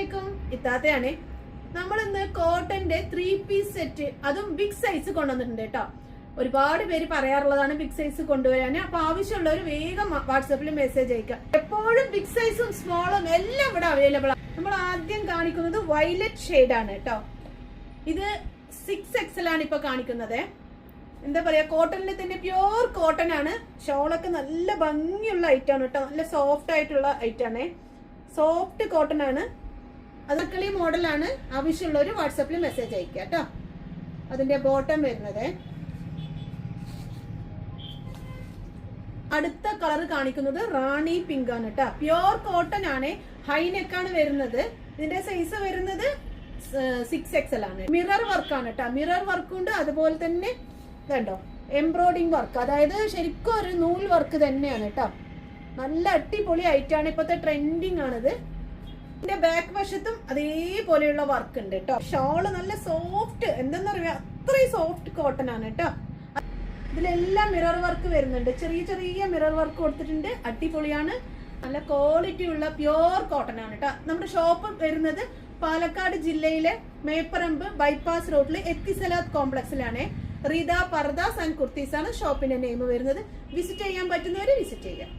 അസ്സലാമലൈക്കും. ഇത്താത്തയാണ്. നമ്മൾ ഇന്ന് കോട്ടന്റെ 3 പീസ് സെറ്റ്, അതും ബിഗ് സൈസ് കൊണ്ടുവന്നിട്ടുണ്ട് കേട്ടോ. ഒരുപാട് പേര് പറയാറുള്ളതാണ് ബിഗ് സൈസ് കൊണ്ടുവരാൻ. അപ്പൊ ആവശ്യമുള്ളവർ വേഗം വാട്സാപ്പിൽ മെസ്സേജ് അയക്കുക. എപ്പോഴും ബിഗ് സൈസും സ്മോളും എല്ലാം ഇവിടെ അവൈലബിൾ ആണ്. നമ്മൾ ആദ്യം കാണിക്കുന്നത് വയലറ്റ് ഷെയ്ഡ് ആണ് കേട്ടോ. ഇത് 6XL ആണ് ഇപ്പൊ കാണിക്കുന്നത്. എന്താ പറയാ, കോട്ടണിൽ തന്നെ പ്യൂർ കോട്ടൺ ആണ്. ഷോളൊക്കെ നല്ല ഭംഗിയുള്ള ഐറ്റാണ് കേട്ടോ. നല്ല സോഫ്റ്റ് ആയിട്ടുള്ള ഐറ്റാണ്. സോഫ്റ്റ് കോട്ടൺ ആണ്. അതൊക്കെ മോഡലാണ്. ആവശ്യമുള്ളവർ വാട്സാപ്പിൽ മെസ്സേജ് അയക്കുക കേട്ടോ. അതിന്റെ ബോട്ടം വരുന്നത് അടുത്ത കളർ കാണിക്കുന്നത് റാണി പിങ്ക് ആണ് കേട്ടോ. പ്യൂർ കോട്ടൺ ആണ്. ഹൈനെക്കാണ് വരുന്നത്. ഇതിന്റെ സൈസ് വരുന്നത് 6XL ആണ്. മിറർ വർക്കാണ് കേട്ടോ. മിറർ വർക്കുണ്ട്. അതുപോലെ തന്നെ ഇതുണ്ടോ എംബ്രോയിഡിങ് വർക്ക്, അതായത് ശരിക്കും ഒരു നൂൽ വർക്ക് തന്നെയാണ് കേട്ടോ. നല്ല അടിപൊളി ആയിട്ടാണ്. ഇപ്പോഴത്തെ ട്രെൻഡിങ് ആണിത്. ഇതിന്റെ ബാക്ക് വശത്തും അതേപോലെയുള്ള വർക്ക് ഉണ്ട് കേട്ടോ. ഷോള് നല്ല സോഫ്റ്റ്, എന്തെന്നറിയാ അത്രയും സോഫ്റ്റ് കോട്ടൺ ആണ് കേട്ടോ. ഇതിലെല്ലാം മിറർ വർക്ക് വരുന്നുണ്ട്. ചെറിയ ചെറിയ മിറർ വർക്ക് കൊടുത്തിട്ടുണ്ട്. അടിപൊളിയാണ്. നല്ല ക്വാളിറ്റി ഉള്ള പ്യൂർ കോട്ടൺ ആണ് കേട്ടോ. നമ്മുടെ ഷോപ്പ് വരുന്നത് പാലക്കാട് ജില്ലയിലെ മേപ്പറമ്പ് ബൈപ്പാസ് റോഡിലെ എത്തിസലാത്ത് കോംപ്ലക്സിലാണ്. റിദ പർദാസ് ആൻഡ് കുർത്തീസ് ആണ് ഷോപ്പിന്റെ നെയിം വരുന്നത്. വിസിറ്റ് ചെയ്യാൻ പറ്റുന്നവര് വിസിറ്റ് ചെയ്യാം.